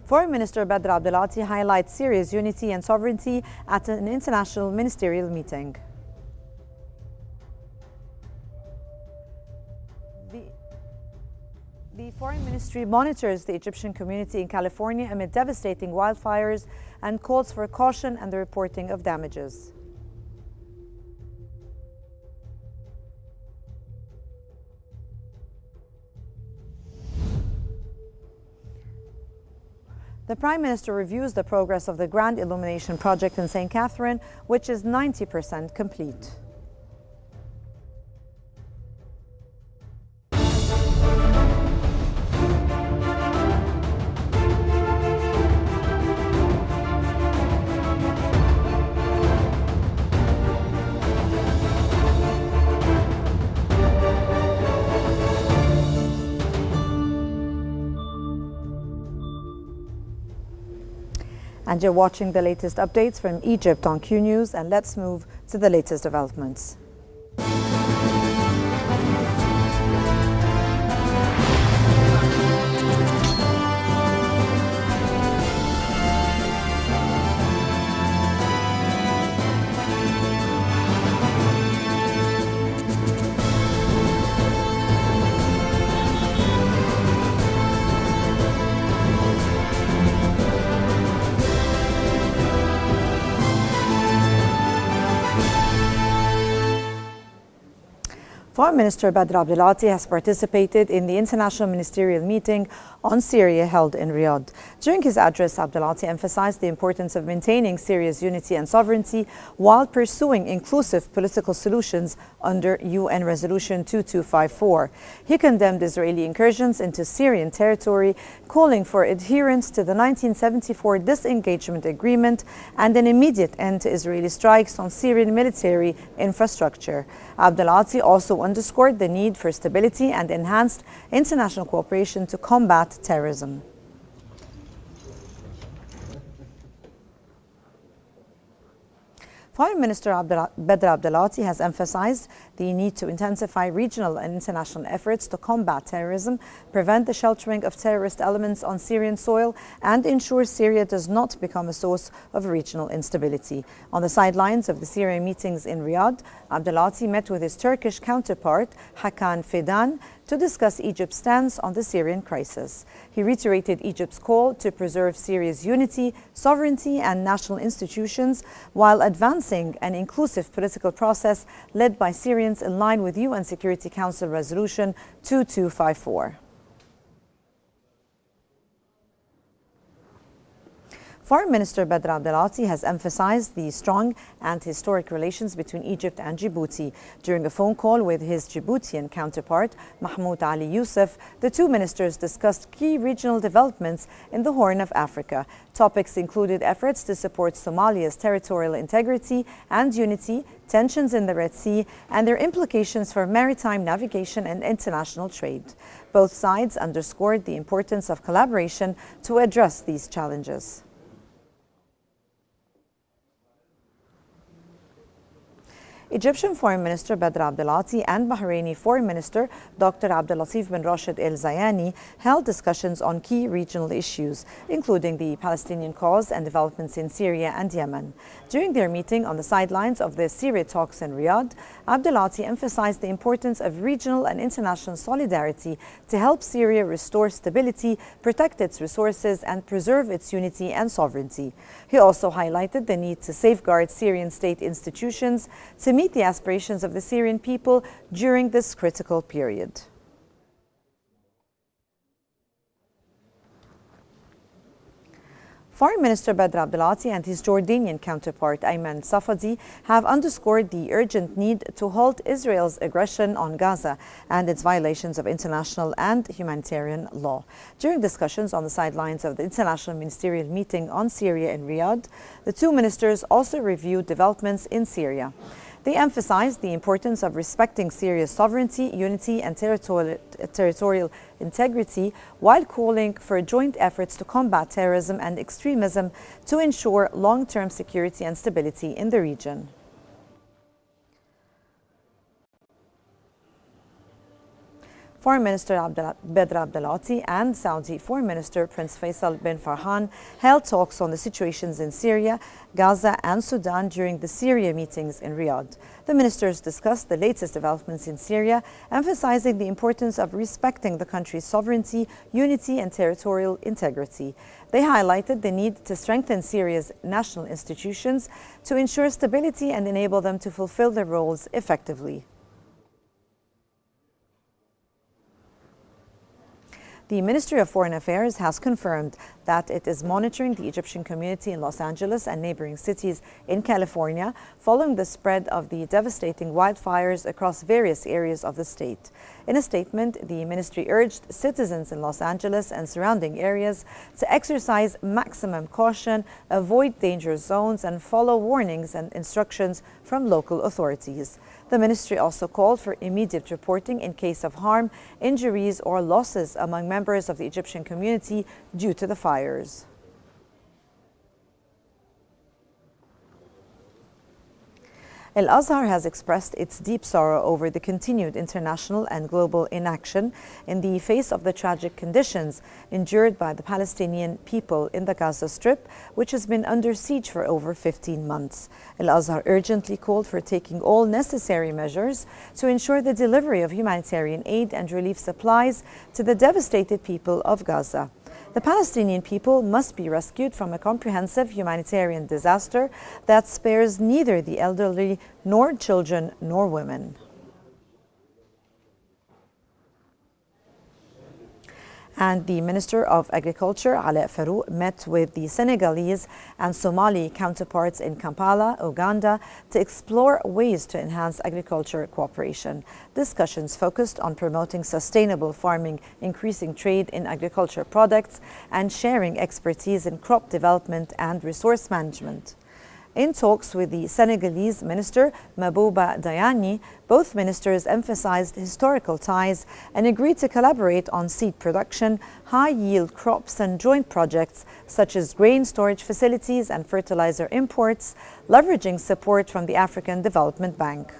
Foreign Minister Badr Abdelati highlights Syria's unity and sovereignty at an international ministerial meeting. The Foreign Ministry monitors the Egyptian community in California amid devastating wildfires and calls for caution and the reporting of damages. The Prime Minister reviews the progress of the Grand Illumination project in St. Catherine, which is 90% complete. And you're watching the latest updates from Egypt on Qnews, and let's move to the latest developments. Foreign Minister Badr Abdelati has participated in the international ministerial meeting on Syria held in Riyadh. During his address, Abdelati emphasized the importance of maintaining Syria's unity and sovereignty while pursuing inclusive political solutions under UN Resolution 2254. He condemned Israeli incursions into Syrian territory, calling for adherence to the 1974 disengagement agreement and an immediate end to Israeli strikes on Syrian military infrastructure. Abdelati also underscored the need for stability and enhanced international cooperation to combat terrorism. Foreign Minister Badr Abdelati has emphasized the need to intensify regional and international efforts to combat terrorism, prevent the sheltering of terrorist elements on Syrian soil, and ensure Syria does not become a source of regional instability. On the sidelines of the Syrian meetings in Riyadh, Abdelati met with his Turkish counterpart, Hakan Fidan, to discuss Egypt's stance on the Syrian crisis. He reiterated Egypt's call to preserve Syria's unity, sovereignty, and national institutions while advancing an inclusive political process led by Syrians in line with UN Security Council Resolution 2254. Foreign Minister Badr Abdelati has emphasized the strong and historic relations between Egypt and Djibouti. During a phone call with his Djiboutian counterpart, Mahmoud Ali Youssef, the two ministers discussed key regional developments in the Horn of Africa. Topics included efforts to support Somalia's territorial integrity and unity, tensions in the Red Sea, and their implications for maritime navigation and international trade. Both sides underscored the importance of collaboration to address these challenges. Egyptian Foreign Minister Badr Abdelati and Bahraini Foreign Minister Dr. Abdulatif bin Rashid Al Zayani held discussions on key regional issues, including the Palestinian cause and developments in Syria and Yemen. During their meeting on the sidelines of the Syria talks in Riyadh, Abdelati emphasized the importance of regional and international solidarity to help Syria restore stability, protect its resources, and preserve its unity and sovereignty. He also highlighted the need to safeguard Syrian state institutions to meet the aspirations of the Syrian people during this critical period. Foreign Minister Badr Abdelati and his Jordanian counterpart Ayman Safadi have underscored the urgent need to halt Israel's aggression on Gaza and its violations of international and humanitarian law. During discussions on the sidelines of the international ministerial meeting on Syria in Riyadh, the two ministers also reviewed developments in Syria. They emphasized the importance of respecting Syria's sovereignty, unity, and territorial integrity while calling for joint efforts to combat terrorism and extremism to ensure long-term security and stability in the region. Foreign Minister Badr Abdelati and Saudi Foreign Minister Prince Faisal bin Farhan held talks on the situations in Syria, Gaza and Sudan during the Syria meetings in Riyadh. The ministers discussed the latest developments in Syria, emphasizing the importance of respecting the country's sovereignty, unity and territorial integrity. They highlighted the need to strengthen Syria's national institutions to ensure stability and enable them to fulfill their roles effectively. The Ministry of Foreign Affairs has confirmed that it is monitoring the Egyptian community in Los Angeles and neighboring cities in California following the spread of the devastating wildfires across various areas of the state. In a statement, the ministry urged citizens in Los Angeles and surrounding areas to exercise maximum caution, avoid danger zones, and follow warnings and instructions from local authorities. The ministry also called for immediate reporting in case of harm, injuries, or losses among members of the Egyptian community due to the fires. Al-Azhar has expressed its deep sorrow over the continued international and global inaction in the face of the tragic conditions endured by the Palestinian people in the Gaza Strip, which has been under siege for over 15 months. Al-Azhar urgently called for taking all necessary measures to ensure the delivery of humanitarian aid and relief supplies to the devastated people of Gaza. The Palestinian people must be rescued from a comprehensive humanitarian disaster that spares neither the elderly nor children nor women. And the Minister of Agriculture, Ala Farouk, met with the Senegalese and Somali counterparts in Kampala, Uganda, to explore ways to enhance agriculture cooperation. Discussions focused on promoting sustainable farming, increasing trade in agriculture products, and sharing expertise in crop development and resource management. In talks with the Senegalese minister, Mabouba Diani, both ministers emphasized historical ties and agreed to collaborate on seed production, high-yield crops and joint projects such as grain storage facilities and fertilizer imports, leveraging support from the African Development Bank.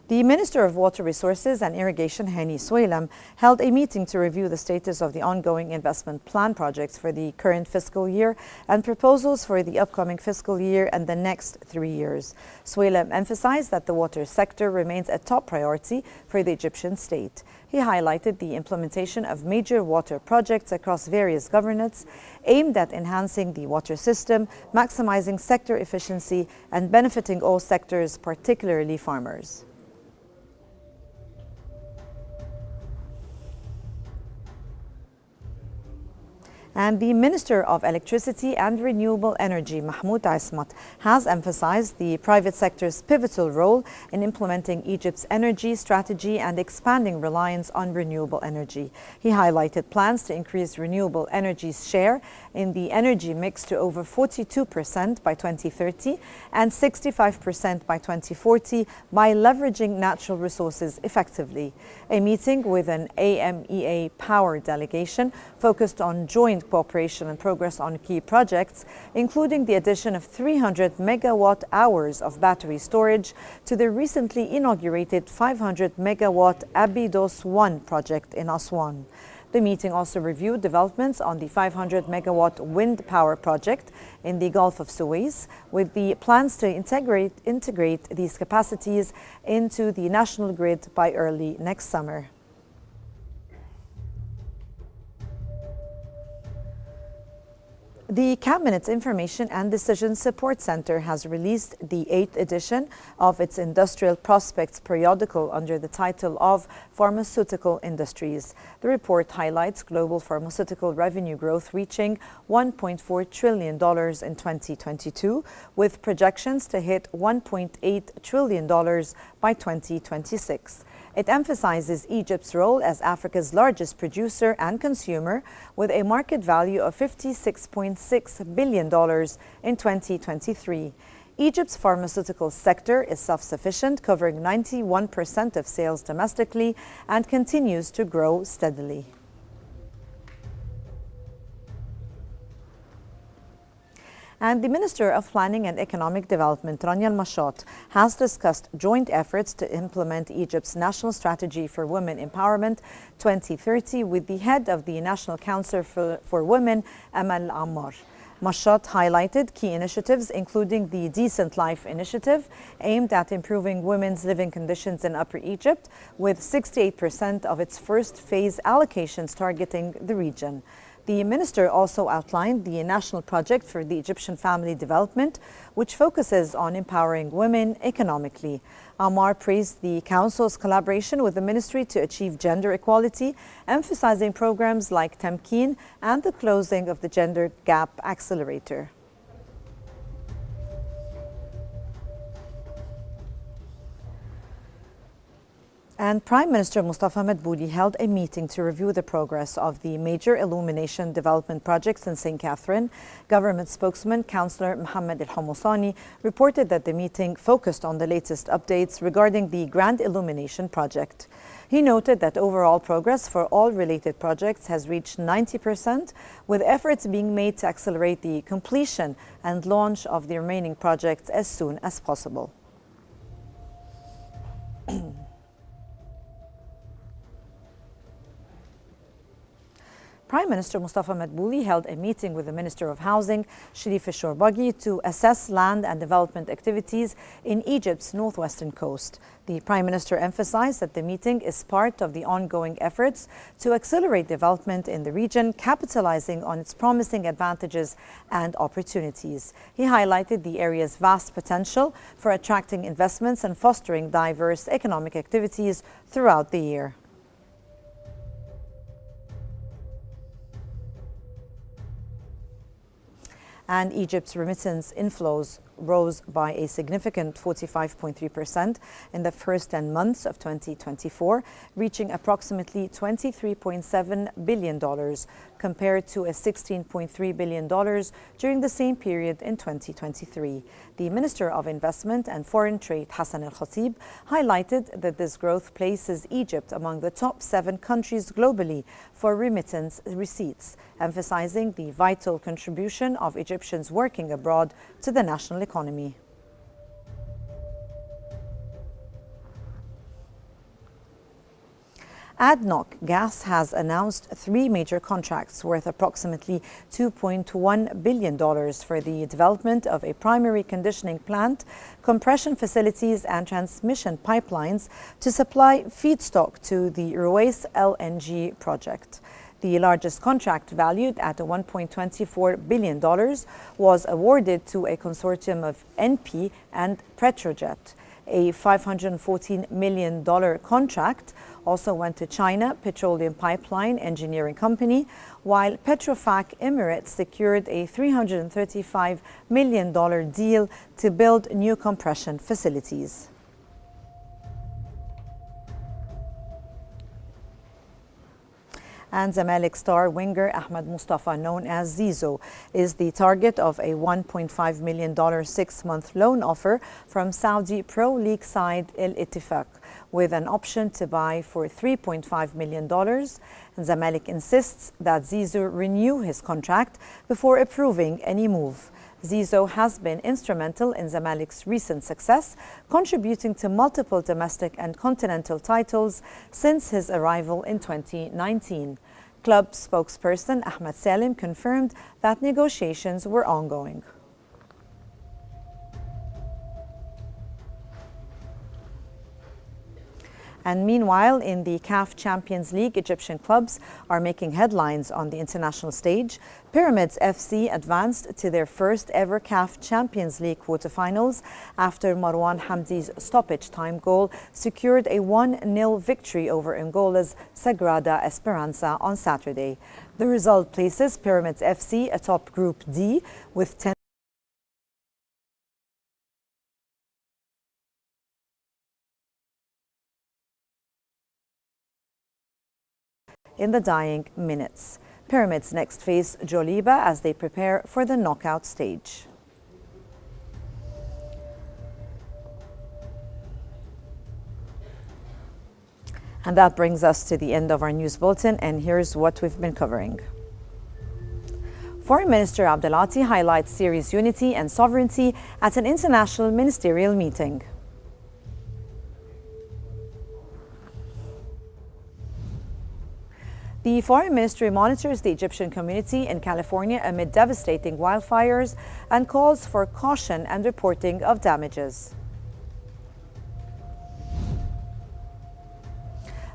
The Minister of Water Resources and Irrigation, Hani Soueilam, held a meeting to review the status of the ongoing investment plan projects for the current fiscal year and proposals for the upcoming fiscal year and the next 3 years. Soueilam emphasized that the water sector remains a top priority for the Egyptian state. He highlighted the implementation of major water projects across various governorates aimed at enhancing the water system, maximizing sector efficiency, and benefiting all sectors, particularly farmers. And the Minister of Electricity and Renewable Energy, Mahmoud Ismat, has emphasized the private sector's pivotal role in implementing Egypt's energy strategy and expanding reliance on renewable energy. He highlighted plans to increase renewable energy's share in the energy mix to over 42% by 2030 and 65% by 2040 by leveraging natural resources effectively. A meeting with an AMEA power delegation focused on joint cooperation and progress on key projects, including the addition of 300 megawatt hours of battery storage to the recently inaugurated 500 megawatt Abydos 1 project in Aswan. The meeting also reviewed developments on the 500 megawatt wind power project in the Gulf of Suez, with the plans to integrate these capacities into the national grid by early next summer. The Cabinet's Information and Decision Support Center has released the 8th edition of its Industrial Prospects periodical under the title of Pharmaceutical Industries. The report highlights global pharmaceutical revenue growth reaching $1.4 trillion in 2022, with projections to hit $1.8 trillion by 2026. It emphasizes Egypt's role as Africa's largest producer and consumer, with a market value of $56.6 billion in 2023. Egypt's pharmaceutical sector is self-sufficient, covering 91% of sales domestically, and continues to grow steadily. And the Minister of Planning and Economic Development, Rania Al-Mashat, has discussed joint efforts to implement Egypt's National Strategy for Women Empowerment 2030 with the head of the National Council for Women, Amal Ammar. Mashat highlighted key initiatives, including the Decent Life Initiative, aimed at improving women's living conditions in Upper Egypt, with 68% of its first phase allocations targeting the region. The minister also outlined the national project for the Egyptian family development, which focuses on empowering women economically. Ammar praised the council's collaboration with the ministry to achieve gender equality, emphasizing programs like Tamkeen and the closing of the Gender Gap Accelerator. And Prime Minister Mustafa Madbouli held a meeting to review the progress of the major illumination development projects in St. Catherine. Government spokesman, Councillor Mohammed El-Hamousani, reported that the meeting focused on the latest updates regarding the Grand Illumination project. He noted that overall progress for all related projects has reached 90%, with efforts being made to accelerate the completion and launch of the remaining projects as soon as possible. Prime Minister Mustafa Madbouli held a meeting with the Minister of Housing, Sharif al-Shorbagy, to assess land and development activities in Egypt's northwestern coast. The Prime Minister emphasized that the meeting is part of the ongoing efforts to accelerate development in the region, capitalizing on its promising advantages and opportunities. He highlighted the area's vast potential for attracting investments and fostering diverse economic activities throughout the year. And Egypt's remittance inflows rose by a significant 45.3% in the first 10 months of 2024, reaching approximately $23.7 billion, compared to a $16.3 billion during the same period in 2023. The Minister of Investment and Foreign Trade, Hassan Al-Khatib, highlighted that this growth places Egypt among the top 7 countries globally for remittance receipts, emphasizing the vital contribution of Egyptians working abroad to the national economy. ADNOC Gas has announced 3 major contracts worth approximately $2.1 billion for the development of a primary conditioning plant, compression facilities and transmission pipelines to supply feedstock to the Ruwais LNG project. The largest contract, valued at $1.24 billion, was awarded to a consortium of NP and Petrojet. A $514 million contract also went to China Petroleum Pipeline Engineering Company, while Petrofac Emirates secured a $335 million deal to build new compression facilities. And Zamalek star winger Ahmed Mustafa, known as Zizou, is the target of a $1.5 million 6-month loan offer from Saudi Pro League side Al Ittifaq, with an option to buy for $3.5 million. And Zamalek insists that Zizou renew his contract before approving any move. Zizou has been instrumental in Zamalek's recent success, contributing to multiple domestic and continental titles since his arrival in 2019. Club spokesperson Ahmed Salim confirmed that negotiations were ongoing. And meanwhile, in the CAF Champions League, Egyptian clubs are making headlines on the international stage. Pyramids FC advanced to their first ever CAF Champions League quarterfinals after Marwan Hamdi's stoppage time goal secured a 1-0 victory over Angola's Sagrada Esperança on Saturday. The result places Pyramids FC atop Group D with 10 in the dying minutes. Pyramids next face Joliba as they prepare for the knockout stage. And that brings us to the end of our news bulletin, and here's what we've been covering. Foreign Minister Abdelati highlights Syria's unity and sovereignty at an international ministerial meeting. The Foreign Ministry monitors the Egyptian community in California amid devastating wildfires and calls for caution and reporting of damages.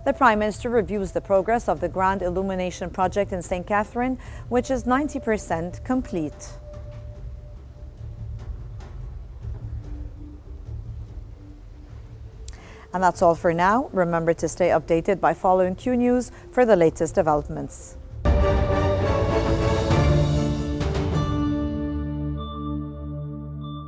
The Prime Minister reviews the progress of the Grand Illumination project in St. Catherine, which is 90% complete. And that's all for now. Remember to stay updated by following Qnews for the latest developments.